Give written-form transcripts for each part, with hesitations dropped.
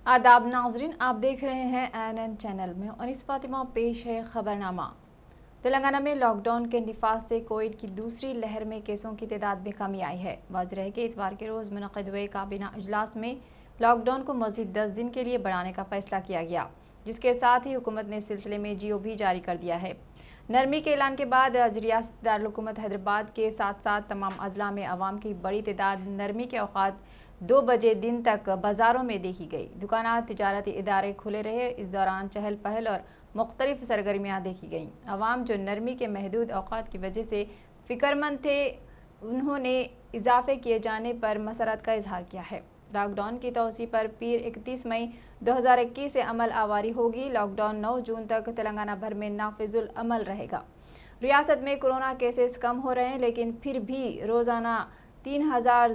आदाब नाजरीन, आप देख रहे हैं ANN चैनल में और इस फातिमा पेश है खबरनामा। तेलंगाना में लॉकडाउन के निफाज से कोविड की दूसरी लहर में केसों की तादाद में कमी आई है। वाज़ेह है कि इतवार के रोज मुनक़िद हुए काबीना इजलास में लॉकडाउन को मजीद 10 दिन के लिए बढ़ाने का फैसला किया गया, जिसके साथ ही हुकूमत ने इस सिलसिले में GO भी जारी कर दिया है। नरमी के ऐलान के बाद आज रियासती दारुल-हुकूमत हैदराबाद के साथ साथ तमाम अजला में अवाम की बड़ी तादाद नरमी के औकात 2 बजे दिन तक बाजारों में देखी गई। दुकानात, तिजारती इदारे खुले रहे। इस दौरान चहल पहल और मुख्तलिफ सरगर्मियाँ देखी गईं। अवाम जो नरमी के महदूद औकात की वजह से फिक्रमंद थे, उन्होंने इजाफे किए जाने पर मसरत का इजहार किया है। लॉकडाउन की तोसी पर पीर 31 मई 2021 से अमल आवारी होगी। लॉकडाउन 9 जून तक तेलंगाना भर में नाफिजुल अमल रहेगा। रियासत में कोरोना केसेस कम हो रहे हैं, लेकिन फिर भी रोजाना 3000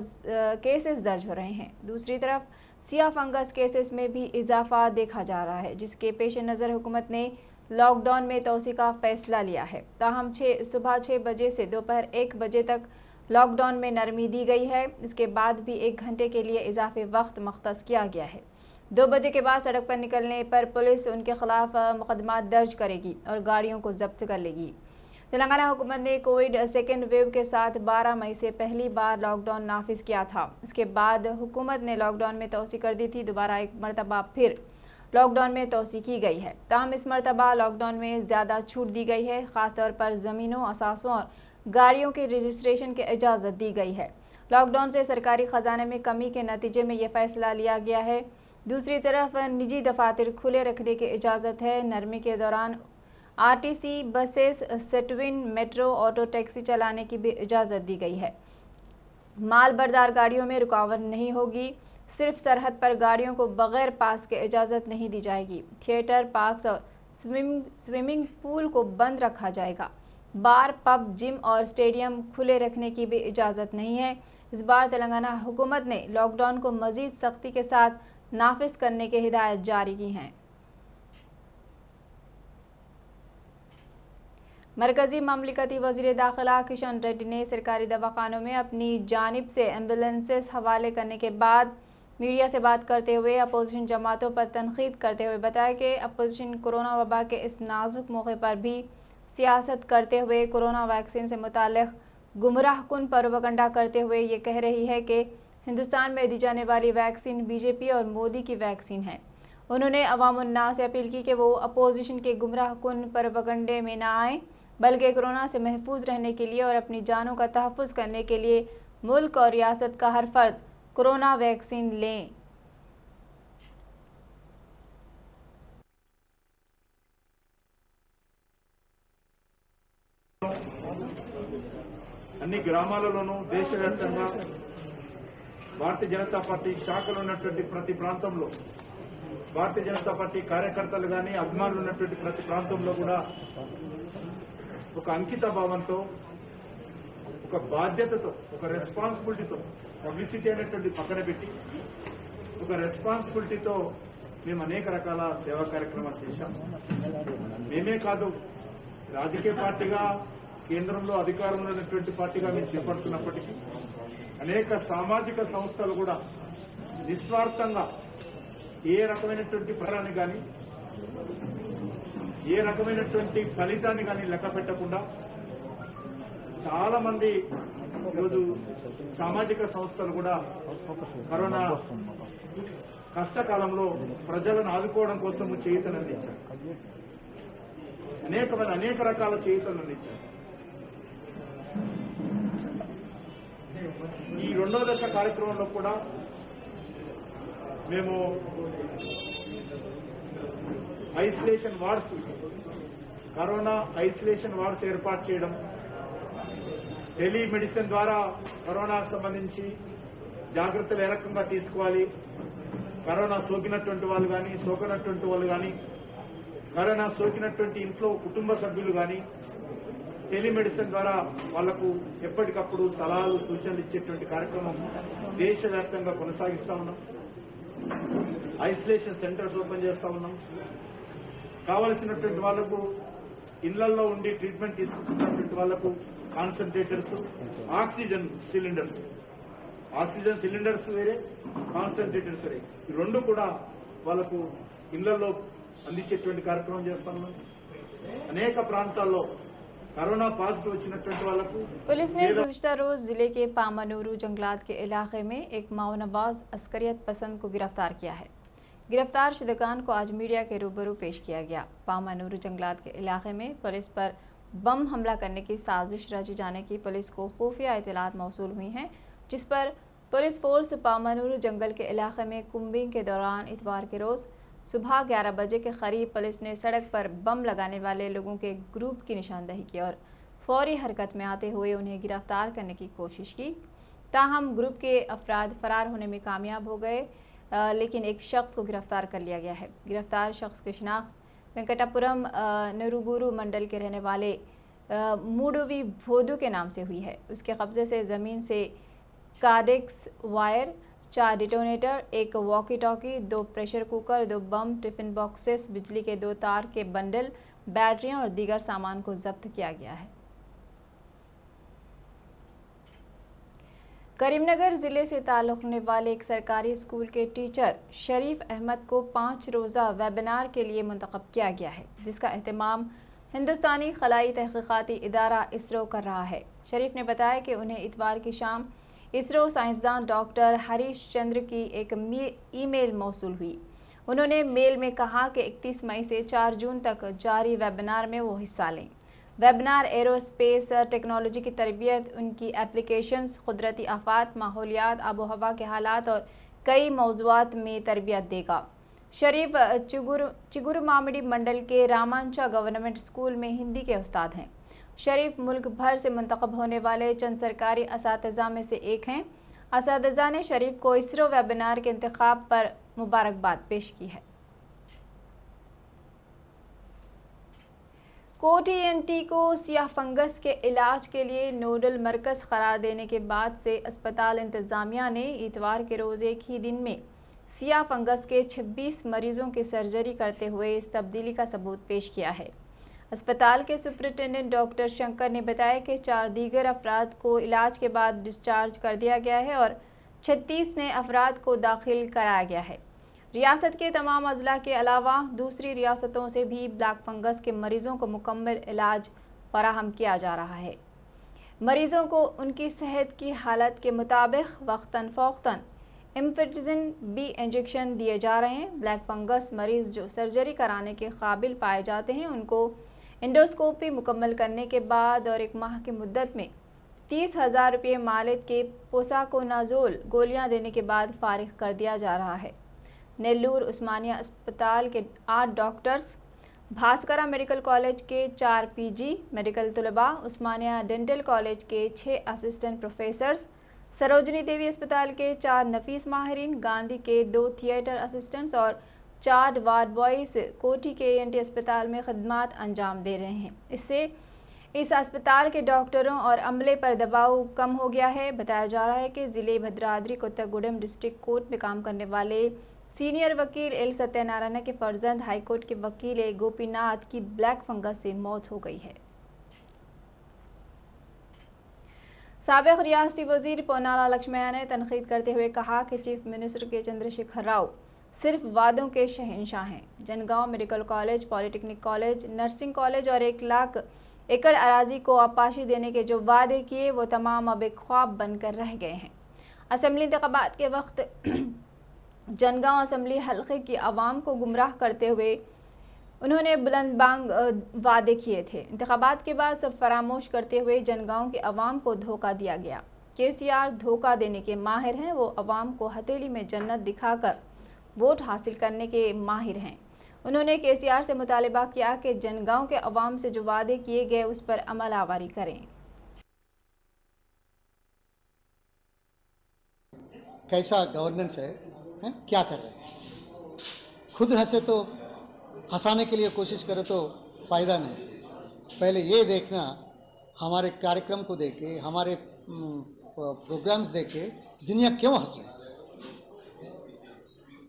केसेस दर्ज हो रहे हैं। दूसरी तरफ सिया फंगस केसेस में भी इजाफा देखा जा रहा है, जिसके पेश नज़र हुकूमत ने लॉकडाउन में तोसी का फैसला लिया है। ताहम सुबह 6 बजे से दोपहर 1 बजे तक लॉकडाउन में नरमी दी गई है। इसके बाद भी 1 घंटे के लिए इजाफी वक्त मख्तस किया गया है। 2 बजे के बाद सड़क पर निकलने पर पुलिस उनके खिलाफ मुकदमा दर्ज करेगी और गाड़ियों को जब्त कर लेगी। तेलंगाना हुकूमत ने कोविड सेकेंड वेव के साथ 12 मई से पहली बार लॉकडाउन नाफिज किया था। इसके बाद हुकूमत ने लॉकडाउन में तोसी कर दी थी। दोबारा एक मरतबा फिर लॉकडाउन में तोसी की गई है। ताहम इस मरतबा लॉकडाउन में ज़्यादा छूट दी गई है। ख़ासतौर पर ज़मीनों, असासों और गाड़ियों के रजिस्ट्रेशन की इजाज़त दी गई है। लॉकडाउन से सरकारी खजाने में कमी के नतीजे में यह फैसला लिया गया है। दूसरी तरफ निजी दफातर खुले रखने की इजाज़त है। नरमी के दौरान RTC buses, Setwin, metro, auto taxi चलाने की भी इजाज़त दी गई है। माल बरदार गाड़ियों में रुकावट नहीं होगी। सिर्फ सरहद पर गाड़ियों को बगैर पास के इजाज़त नहीं दी जाएगी। थिएटर, पार्क्स और स्विमिंग पूल को बंद रखा जाएगा। बार, पब, जिम और स्टेडियम खुले रखने की भी इजाज़त नहीं है। इस बार तेलंगाना हुकूमत ने लॉकडाउन को मज़ीद सख्ती के साथ नाफिज करने की हिदायत जारी की हैं। मरकजी ममलिकती वज़ीर दाखिला किशन रेड्डी ने सरकारी दवाखानों में अपनी जानिब से एम्बुलेंसेस हवाले करने के बाद मीडिया से बात करते हुए अपोजिशन जमातों पर तनकीद करते हुए बताया कि अपोजिशन कोरोना वबा के इस नाजुक मौके पर भी सियासत करते हुए कोरोना वैक्सीन से मुताल्लिक़ गुमराहकुन प्रोपेगेंडा करते हुए ये कह रही है कि हिंदुस्तान में दी जाने वाली वैक्सीन BJP और मोदी की वैक्सीन है। उन्होंने अवामुन्नास से अपील की कि वो अपोजिशन के गुमराहकुन प्रोपेगेंडे में न आए, बल्कि कोरोना से महफूज रहने के लिए और अपनी जानों का तहफ़्फ़ुज़ करने के लिए मुल्क और रियासत का हर फर्द कोरोना वैक्सीन लें। అన్ని గ్రామాలలోనూ దేశవ్యాప్తంగా భారతీయ జనతా పార్టీ శాఖలు ఉన్నటువంటి ప్రతి ప్రాంతంలో భారతీయ జనతా పార్టీ కార్యకర్తలు కానీ అభిమానులు ఉన్నటువంటి ప్రతి ప్రాంతంలో కూడా ఒక అంకిత భావంతో, ఒక బాధ్యతతో, ఒక రెస్పాన్సిబిలిటీతో, పబ్లిసిటీ అనేటువంటి పక్కన పెట్టి ఒక రెస్పాన్సిబిలిటీతో మేము అనేక రకాల సేవా కార్యక్రమాలు చేశాం. మేమే కాదు, రాజకీయ పార్టీగా కేంద్రంలో అధికారంలో ఉన్నటువంటి పార్టీగా మేము చేపడుతున్నప్పటికీ అనేక సామాజిక సంస్థలు కూడా నిస్వార్థంగా ఏ రకమైనటువంటి ఫలాన్ని కానీ ఏ రకమైనటువంటి ఫలితాన్ని కానీ లెక్క పెట్టకుండా చాలా మంది ఈరోజు సామాజిక సంస్థలు కూడా కరోనా కష్టకాలంలో ప్రజలను ఆదుకోవడం కోసం చేయూతనందించారు. అనేక రకాల చేయూతలను అందించారు. ఈ రెండవ దశ కార్యక్రమంలో కూడా మేము isolation wards, corona isolation wards ఏర్పాటు చేయడం, టెలిమెడిసిన్ ద్వారా కరోనాకు సంబంధించి జాగ్రత్తలు ఏ రకంగా తీసుకోవాలి, కరోనా సోకినటువంటి వాళ్ళు కానీ సోకనటువంటి వాళ్ళు కానీ కరోనా సోకినటువంటి ఇంట్లో కుటుంబ సభ్యులు కానీ టెలిమెడిసిన్ ద్వారా వాళ్లకు ఎప్పటికప్పుడు సలహాలు, సూచనలు ఇచ్చేటువంటి కార్యక్రమం దేశవ్యాప్తంగా కొనసాగిస్తా ఉన్నాం. ఐసోలేషన్ సెంటర్స్ ఓపెన్ చేస్తా ఉన్నాం. కావలసినటువంటి వాళ్లకు ఇళ్లలో ఉండి ట్రీట్మెంట్ తీసుకుంటున్నటువంటి వాళ్లకు కాన్సన్ట్రేటర్స్, ఆక్సిజన్ సిలిండర్స్ వేరే, కాన్సన్ట్రేటర్స్ వేరే, ఈ రెండు కూడా వాళ్ళకు ఇళ్లలో అందించేటువంటి కార్యక్రమం చేస్తున్నాం. అనేక ప్రాంతాల్లో కరోనా పాజిటివ్ వచ్చినటువంటి వాళ్ళకు पुलिस ने गुज़िश्ता रोज जिले के पामानूरू जंगलात के इलाके में एक माओनवाज अस्करियत पसंद को गिरफ्तार किया है। गिरफ्तार शुदगान को आज मीडिया के रूबरू पेश किया गया। पामानूरू जंगलात के इलाके में पुलिस पर बम हमला करने की साजिश रची जाने की पुलिस को खुफिया इतलात मौसूल हुई हैं, जिस पर पुलिस फोर्स पामानूरू जंगल के इलाके में कुंबिंग के दौरान इतवार के रोज सुबह 11 बजे के करीब पुलिस ने सड़क पर बम लगाने वाले लोगों के ग्रुप की निशानदेही की और फौरी हरकत में आते हुए उन्हें गिरफ्तार करने की कोशिश की। ताहम ग्रुप के अफराद फरार होने में कामयाब हो गए, लेकिन एक शख्स को गिरफ्तार कर लिया गया है। गिरफ्तार शख्स की शिनाख्त वेंकटापुरम नरुगुरु मंडल के रहने वाले मूडवी भोदू के नाम से हुई है। उसके कब्जे से जमीन से कार्डेक्स वायर, 4 डिटोनेटर, एक वॉकी टॉकी, 2 प्रेशर कुकर, 2 बम, टिफिन बॉक्सेस, बिजली के 2 तार के बंडल, बैटरियां और दीगर सामान को जब्त किया गया है। करीमनगर जिले से ताल्लुक़ रखने वाले एक सरकारी स्कूल के टीचर शरीफ अहमद को 5 रोज़ा वेबिनार के लिए मुंतखब किया गया है, जिसका एहतमाम हिंदुस्तानी खलाई तहक़ीक़ाती इदारा इसरो कर रहा है। शरीफ ने बताया कि उन्हें इतवार की शाम इसरो साइंसदान डॉक्टर हरीश चंद्र की एक ईमेल मौसूल हुई। उन्होंने मेल में कहा कि 31 मई से 4 जून तक जारी वेबिनार में वो हिस्सा लें। वेबिनार एरोस्पेस टेक्नोलॉजी की तरबियत, उनकी एप्लीकेशंस, कुदरती आफात, माहौलियात, आबो हवा के हालात और कई मौज़ूआत में तरबियत देगा। शरीफ चिगुरमामिडी मंडल के रामांचा गवर्नमेंट स्कूल में हिंदी के उस्ताद हैं। शरीफ मुल्क भर से मुंतखब होने वाले चंद सरकारी असातिज़ा में से एक हैं। असातिज़ा ने शरीफ को इसरो वेबिनार के इंतखाब पर मुबारकबाद पेश की है। कोटी एनटी को सियाह फंगस के इलाज के लिए नोडल मरकज करार देने के बाद से अस्पताल इंतजामिया ने इतवार के रोज एक ही दिन में सियाह फंगस के 26 मरीजों की सर्जरी करते हुए इस तब्दीली का सबूत पेश किया है। अस्पताल के सुपरिटेंडेंट डॉक्टर शंकर ने बताया कि 4 दीगर अफराद को इलाज के बाद डिस्चार्ज कर दिया गया है और 36 नए अफराद को दाखिल कराया गया है। रियासत के तमाम अजला के अलावा दूसरी रियासतों से भी ब्लैक फंगस के मरीजों को मुकम्मल इलाज फराहम किया जा रहा है। मरीजों को उनकी सेहत की हालत के मुताबिक वक्तन फ़ौक्तन इम्फेटिजिन बी इंजेक्शन दिए जा रहे हैं। ब्लैक फंगस मरीज जो सर्जरी कराने के काबिल पाए जाते हैं, उनको एंडोस्कोपी मुकम्मल करने के बाद और 1 माह की मुद्दत में 30,000 रुपये मालिक के पोसाकोनाजोल गोलियां देने के बाद फारिग कर दिया जा रहा है। नेल्लूर उस्मानिया अस्पताल के 8 डॉक्टर्स, भास्करा मेडिकल कॉलेज के 4 पीजी मेडिकल तलबा, उस्मानिया डेंटल कॉलेज के 6 असिस्टेंट प्रोफेसर्स, सरोजनी देवी अस्पताल के 4 नफीस माहिरीन, गांधी के 2 थिएटर असिस्टेंट्स और 4 वार्ड बॉयज कोठी के एएनटी अस्पताल में खदमात अंजाम दे रहे हैं। इससे इस अस्पताल के डॉक्टरों और अमले पर दबाव कम हो गया है। बताया जा रहा है कि जिले भद्राद्री कोत्तागुडेम डिस्ट्रिक्ट कोर्ट में काम करने वाले सीनियर वकील एल सत्यनारायण के फर्जंद हाईकोर्ट के वकील ए गोपीनाथ की ब्लैक फंगस से मौत हो गई है। साबिक रियासती वजीर पोन्नाला लक्ष्मैया ने तनकीद करते हुए कहा कि चीफ मिनिस्टर के चंद्रशेखर राव सिर्फ वादों के शहंशाह हैं। Jangaon medical college, polytechnic college, nursing college और 1 लाख एकड़ अराजी को आपाशी देने के जो वादे किए वो तमाम अब एक ख्वाब बनकर रह गए हैं। असेंबली इंतखाबात के वक्त जनगांव असेंबली हल्के की आवाम को गुमराह करते हुए उन्होंने बुलंदबांग वादे किए थे। इंतखाबात के बाद सब फरामोश करते हुए जनगांव की आवाम को धोखा दिया गया। केसीआर धोखा देने के माहिर हैं। वो आवाम को हथेली में जन्नत दिखाकर वोट हासिल करने के माहिर हैं। उन्होंने केसीआर से मुतालिबा किया कि जनगांव के अवाम से जो वादे किए गए उस पर अमल आवारी करें। कैसा गवर्नेंस है? क्या कर रहे हैं? खुद हंसे तो हंसाने के लिए कोशिश करे तो फायदा नहीं। पहले ये देखना, हमारे कार्यक्रम को देखे, हमारे प्रोग्राम्स देखे दुनिया क्यों हंस रही है।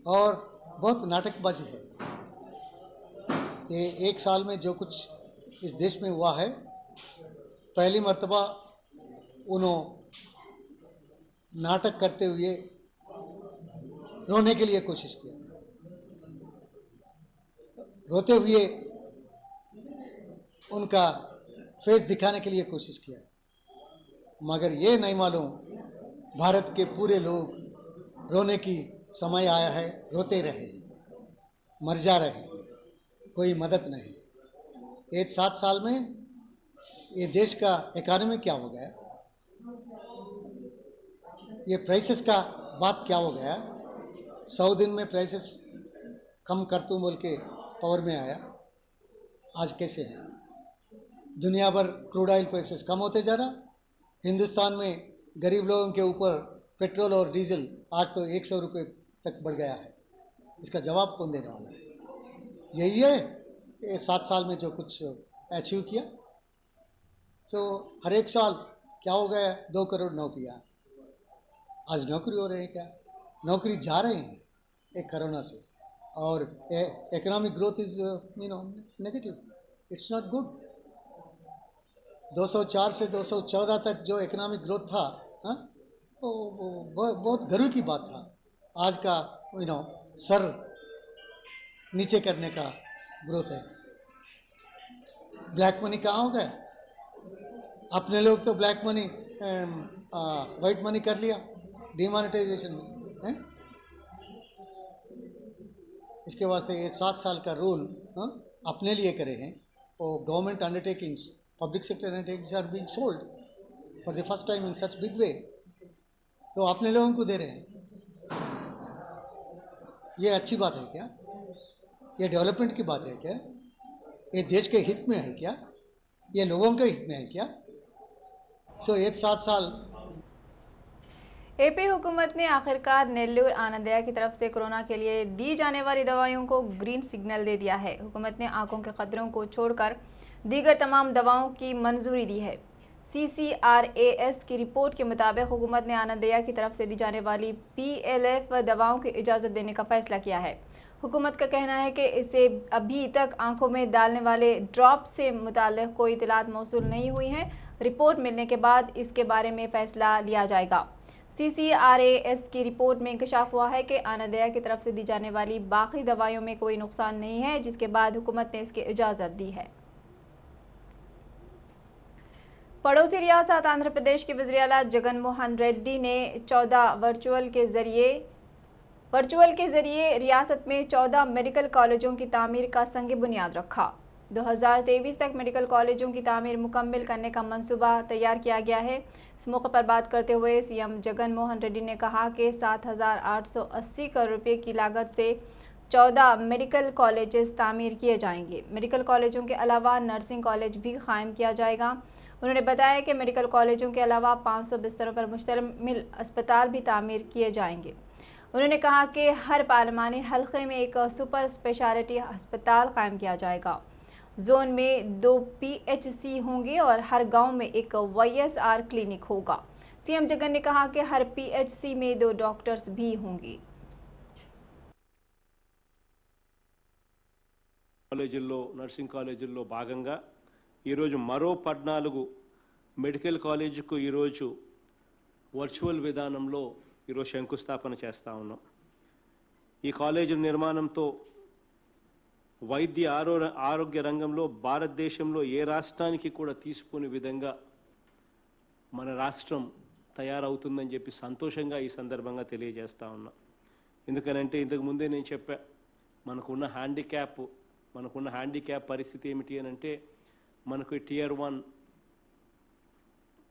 और बहुत नाटकबाजी है ये 1 साल में जो कुछ इस देश में हुआ है। पहली मर्तबा उन्होंने नाटक करते हुए रोने के लिए कोशिश किया। रोते हुए उनका फेस दिखाने के लिए कोशिश किया, मगर ये नहीं मालूम भारत के पूरे लोग रोने की समय आया है, रोते रहे, मर जा रहे, कोई मदद नहीं। एक 7 साल में ये देश का इकोनॉमी क्या हो गया, ये प्राइसेस का बात क्या हो गया। 100 दिन में प्राइसेस कम कर दूं बोल के पावर में आया, आज कैसे है। दुनिया भर क्रूड ऑयल प्राइसेस कम होते जा रहा, हिंदुस्तान में गरीब लोगों के ऊपर पेट्रोल और डीजल आज तो 100 रुपये तक बढ़ गया है। इसका जवाब कौन देने वाला है? यही है ये 7 साल में जो कुछ अचीव किया। हर एक साल क्या हो गया, 2 करोड़ नौकरियां। आज नौकरी हो रहे हैं क्या? नौकरी जा रहे हैं एक कोरोना से, और economic growth is negative, it's not good. 204 से 214 तक जो इकोनॉमिक ग्रोथ था, तो बहुत गर्व की बात था। आज का सर नीचे करने का ग्रोथ है। ब्लैक मनी कहाँ हो गया? अपने लोग तो ब्लैक मनी वाइट मनी कर लिया डिमोनेटाइजेशन में। इसके वास्ते ये 7 साल का रूल अपने लिए करे हैं, और government undertakings, public sector undertakings are being sold for the first time in such big way, तो अपने लोगों को दे रहे हैं। ये अच्छी बात है क्या? ये डेवलपमेंट की बात है क्या? ये देश के हित में है क्या? ये लोगों के हित में है क्या? एक 7 साल एपी हुकूमत ने आखिरकार नेल्लूर आनंदया की तरफ से कोरोना के लिए दी जाने वाली दवाइयों को ग्रीन सिग्नल दे दिया है। हुकूमत ने आंखों के खतरों को छोड़कर दीगर तमाम दवाओं की मंजूरी दी है। CCRAS की रिपोर्ट के मुताबिक हुकूमत ने आनंदया की तरफ से दी जाने वाली PLF दवाओं की इजाज़त देने का फैसला किया है। हुकूमत का कहना है कि इसे अभी तक आंखों में डालने वाले ड्रॉप से मुताल्लिक कोई इतलात मौसूल नहीं हुई हैं। रिपोर्ट मिलने के बाद इसके बारे में फैसला लिया जाएगा। CCRAS की रिपोर्ट में इंकशाफ हुआ है कि आनंदया की तरफ से दी जाने वाली बाकी दवाइयों में कोई नुकसान नहीं है, जिसके बाद हुकूमत ने इसकी इजाज़त दी है। पड़ोसी रियासत आंध्र प्रदेश के वज़ीर आला जगन मोहन रेड्डी ने 14 वर्चुअल के जरिए रियासत में 14 मेडिकल कॉलेजों की तामीर का संग बुनियाद रखा। 2023 तक मेडिकल कॉलेजों की तामीर मुकम्मल करने का मंसूबा तैयार किया गया है। इस मौके पर बात करते हुए सीएम जगन मोहन रेड्डी ने कहा कि 7,880 करोड़ रुपए की लागत से 14 मेडिकल कॉलेजेस तामीर किए जाएंगे। मेडिकल कॉलेजों के अलावा नर्सिंग कॉलेज भी कायम किया जाएगा। उन्होंने बताया कि मेडिकल कॉलेजों के अलावा 500 बिस्तरों पर मुश्तमिल अस्पताल भी तामीर किए जाएंगे। उन्होंने कहा कि हर पार्लिमानी हल्के में एक सुपर स्पेशलिटी अस्पताल कायम किया जाएगा। जोन में 2 PHC होंगे और हर गांव में एक YSR क्लिनिक होगा। सीएम जगन ने कहा कि हर PHC में 2 डॉक्टर्स भी होंगे। కాలేజీల్లో నర్సింగ్ కాలేజీల్లో భాగంగా ఈరోజు మరో 14 మెడికల్ కాలేజీకు ఈరోజు వర్చువల్ విధానంలో ఈరోజు శంకుస్థాపన చేస్తా ఉన్నాం. ఈ కాలేజీల నిర్మాణంతో వైద్య ఆరోగ్య రంగంలో భారతదేశంలో ఏ రాష్ట్రానికి కూడా తీసుకునే విధంగా మన రాష్ట్రం తయారవుతుందని చెప్పి సంతోషంగా ఈ సందర్భంగా తెలియజేస్తా ఉన్నా. ఎందుకనంటే ఇంతకు ముందే నేను చెప్పా, మనకున్న హ్యాండిక్యాప్ పరిస్థితి ఏమిటి అని అంటే మనకు Tier 1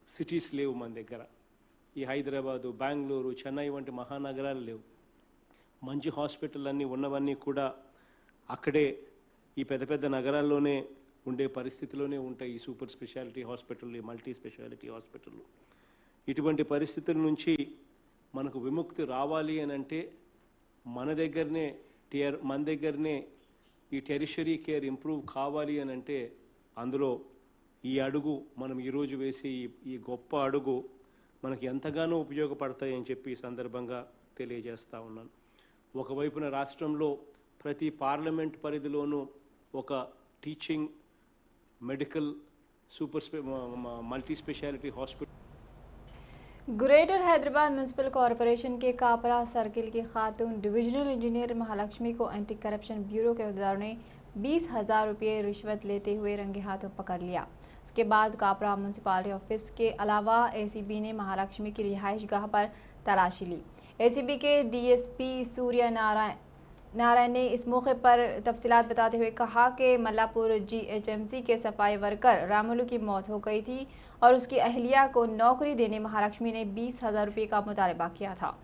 సిటీస్ లేవు మన దగ్గర. ఈ హైదరాబాదు, బెంగళూరు, చెన్నై వంటి మహానగరాలు లేవు. మంచి హాస్పిటల్ అన్నీ ఉన్నవన్నీ కూడా అక్కడే ఈ పెద్ద పెద్ద నగరాల్లోనే ఉండే పరిస్థితిలోనే ఉంటాయి ఈ సూపర్ స్పెషాలిటీ హాస్పిటల్, ఈ మల్టీ స్పెషాలిటీ హాస్పిటల్. ఇటువంటి పరిస్థితుల నుంచి మనకు విముక్తి రావాలి అని అంటే మన దగ్గరనే ఈ టెరిషరీ కేర్ ఇంప్రూవ్ కావాలి అని అంటే అందులో ఈ అడుగు మనం ఈరోజు వేసే ఈ గొప్ప అడుగు మనకి ఎంతగానో ఉపయోగపడతాయని చెప్పి ఈ సందర్భంగా తెలియజేస్తా ఉన్నాను. ఒకవైపున రాష్ట్రంలో ప్రతి పార్లమెంట్ పరిధిలోనూ ఒక teaching, medical, multi speciality hospital. Greater Hyderabad municipal corporation के कापरा सर्किल की खातून डिविजनल इंजीनियर महालक्ष्मी को एंटी करप्शन ब्यूरो के अहदेदारों ने 20,000 रुपये रिश्वत लेते हुए रंगे हाथों पकड़ लिया। इसके बाद कापरा म्यूनसिपालिटी ऑफिस के अलावा एसीबी ने महालक्ष्मी की रिहाइश गाह पर तलाशी ली। एसीबी के डीएसपी सूर्य नारायण ने इस मौके पर तफसीलात बताते हुए कहा कि मल्लापुर जीएचएमसी के सफाई वर्कर रामुलू की मौत हो गई थी और उसकी अहलिया को नौकरी देने महालक्ष्मी ने 20,000 रुपये का मुतालबा किया था।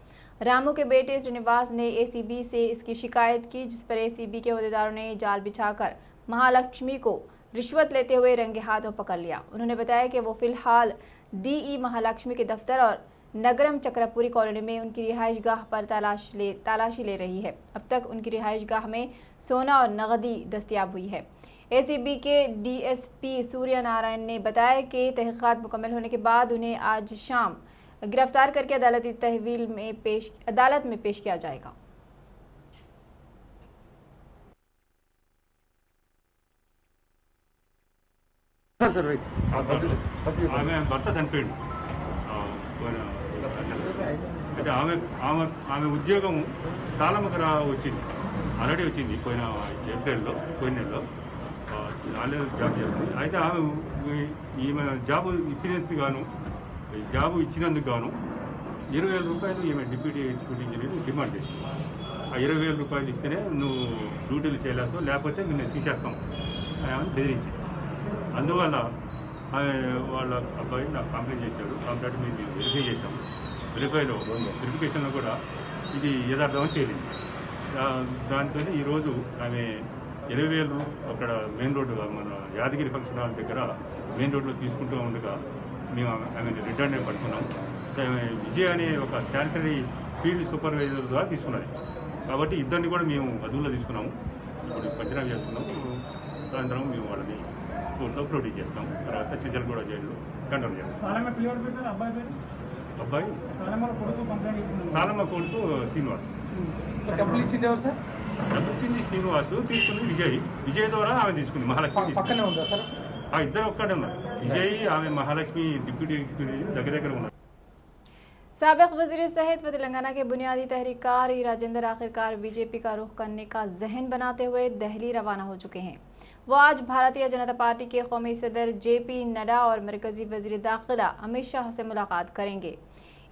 रामू के बेटे श्रीनिवास ने एसीबी से इसकी शिकायत की, जिस पर एसीबी के अहदेदारों ने जाल बिछाकर महालक्ष्मी को रिश्वत लेते हुए रंगे हाथों पकड़ लिया। उन्होंने बताया कि वो फिलहाल डीई महालक्ष्मी के दफ्तर और नगरम चक्रपुरी कॉलोनी में उनकी रिहाइश गाह पर तलाशी ले रही है। अब तक उनकी रिहाइश गाह में सोना और नकदी दस्तयाब हुई है। एसीबी के डीएसपी सूर्य नारायण ने बताया कि तहकीकात मुकम्मल होने के बाद उन्हें आज शाम गिरफ्तार करके अदालती तहवील में अदालत में पेश किया जाएगा। ఆమె భర్త చనిపోయింది. అయితే ఆమె ఉద్యోగం సాలమ్మకు వచ్చింది, ఆల్రెడీ వచ్చింది పోయిన ఏప్రిల్లో, పోయిన నెలలో ఆల్రెడీ జాబ్ చేస్తుంది. అయితే ఆమె ఈమె జాబు ఇప్పినందుకు గాను, జాబు ఇచ్చినందుకు గాను 20,000 రూపాయలు ఈమె డిప్యూటీ ఎగ్జిక్యూటివ్ ఇంజనీర్ డిమాండ్ చేసింది. ఆ 20,000 రూపాయలు ఇస్తేనే నువ్వు డ్యూటీలు చేయలేస్తావు, లేకపోతే నేను తీసేస్తాం అని ఆమె బెదిరించింది. అందువల్ల వాళ్ళ అబ్బాయి నాకు కంప్లైంట్ చేశాడు. కంప్లైంట్ మేము వెరిఫై చేశాం. వెరిఫికేషన్లో కూడా ఇది యథార్థమని తేలింది. దాంతో ఈరోజు ఆమె 20,000 అక్కడ మెయిన్ రోడ్డు, మన యాదగిరి ఫంక్షన్ హాల్ దగ్గర మెయిన్ రోడ్లో తీసుకుంటూ ఉండగా మేము ఆమె రిటర్న్ పట్టుకున్నాం. విజయ్ అనే ఒక శానిటరీ ఫీల్డ్ సూపర్వైజర్ ద్వారా తీసుకున్నది. కాబట్టి ఇద్దరిని కూడా మేము అదుపులో తీసుకున్నాము. ఇప్పుడు పంచనామా చేస్తున్నాము. సాయంత్రం మేము వాళ్ళని కోర్టులో ప్రొడ్యూస్ చేస్తాం. తర్వాత చిచ్చలగూడ జైల్లో కంట్రోల్ చేస్తాం. అబ్బాయి సాలమ్మ కొడుకు శ్రీనివాస్. డబ్బులు ఇచ్చింది ఎవరు సార్? డబ్బులు ఇచ్చింది శ్రీనివాస్, తీసుకుంది విజయ్ ద్వారా ఆమె తీసుకుంది. మహాలక్ష్మి పక్కనే ఉందా సార్? ఇద్దరు ఒక్కడే ఉన్నారు. విజయ్ ఆమె మహాలక్ష్మి డిప్యూటీ ఎగ్జిక్యూటివ్ దగ్గర ఉన్నారు. साबिक वजीर सेहत व तेलंगाना के बुनियादी तहरीकार राजेंद्र आखिरकार बीजेपी का रुख करने का जहन बनाते हुए दिल्ली रवाना हो चुके हैं। वो आज भारतीय जनता पार्टी के कौमी सदर जेपी नड्डा और मरकजी वजीर दाखिला अमित शाह से मुलाकात करेंगे।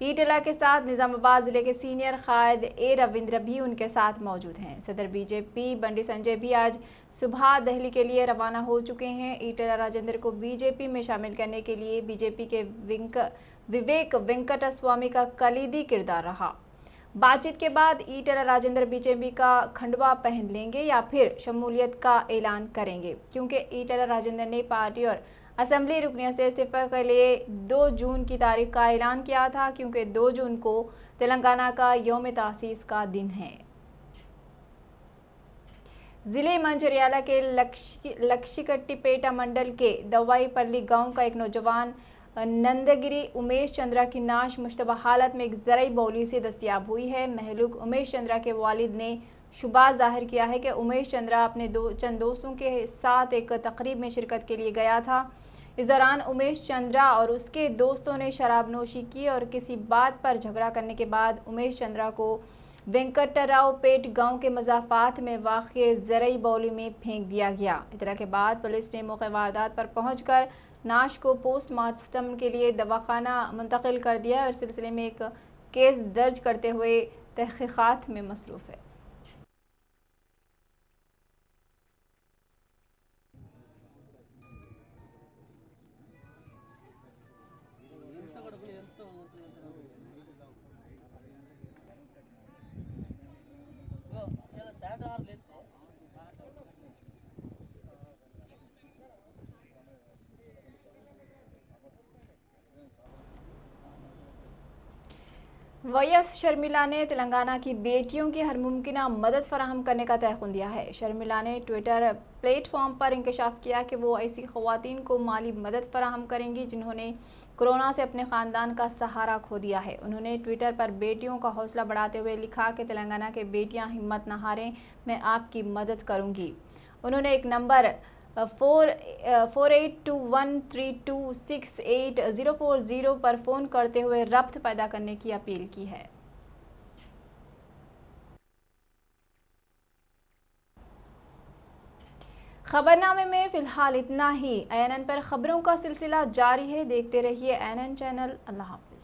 ईटला के साथ निजामाबाद जिले के सीनियर कायद ए रविंद्र भी उनके साथ मौजूद हैं। सदर बीजेपी बंडी संजय भी आज सुबह दिल्ली के लिए रवाना हो चुके हैं। ईटला राजेंद्र को बीजेपी में शामिल करने के लिए बीजेपी के विवेक वेंकटस्वामी का कलीदी किरदार रहा। बातचीत के बाद ईटला राजेंद्र बीजेपी का खंडवा पहन लेंगे या फिर शमूलियत का ऐलान करेंगे, क्योंकि ईटला राजेंद्र ने पार्टी और असेंबली रुकनियत से इस्तीफा के लिए 2 जून की तारीख का ऐलान किया था, क्योंकि 2 जून को तेलंगाना का यौम तासीस का दिन है। जिले मंचिर्याला के लक्षिकट्टीपेटा मंडल के दवाईपल्ली गांव का एक नौजवान नंदगिरी उमेश चंद्रा की नाश मुश्तबा हालत में एक ज़राई बौली से दस्तयाब हुई है। महलूक उमेश चंद्रा के वालिद ने शुबा जाहिर किया है कि उमेश चंद्रा अपने चंद दोस्तों के साथ एक तकरीब में शिरकत के लिए गया था। इस दौरान उमेश चंद्रा और उसके दोस्तों ने शराब नोशी की और किसी बात पर झगड़ा करने के बाद उमेश चंद्रा को वेंकटराव पेट गांव के मजाफात में वाक़ ज़राई बौली में फेंक दिया गया। इतला के बाद पुलिस ने मौके वारदात पर पहुंचकर नाश को पोस्टमार्टम के लिए दवाखाना मुंतकिल कर दिया और इस सिलसिले में एक केस दर्ज करते हुए तहकीकात में मसरूफ़ है। वैएस शर्मिला ने तेलंगाना की बेटियों की हर मुमकिन मदद फराहम करने का तयक़ुन दिया है। शर्मिला ने ट्विटर प्लेटफॉर्म पर इंकशाफ किया कि वो ऐसी ख़वातीन को माली मदद फराहम करेंगी जिन्होंने कोरोना से अपने ख़ानदान का सहारा खो दिया है। उन्होंने ट्विटर पर बेटियों का हौसला बढ़ाते हुए लिखा कि तेलंगाना के बेटियां हिम्मत न हारें, मैं आपकी मदद करूंगी। उन्होंने एक नंबर 4821326840 पर फ़ोन करते हुए रब्त पैदा करने की अपील की है। खबरनामे में फिलहाल इतना ही। ANN पर खबरों का सिलसिला जारी है। देखते रहिए ANN चैनल। अल्लाह हाफिज।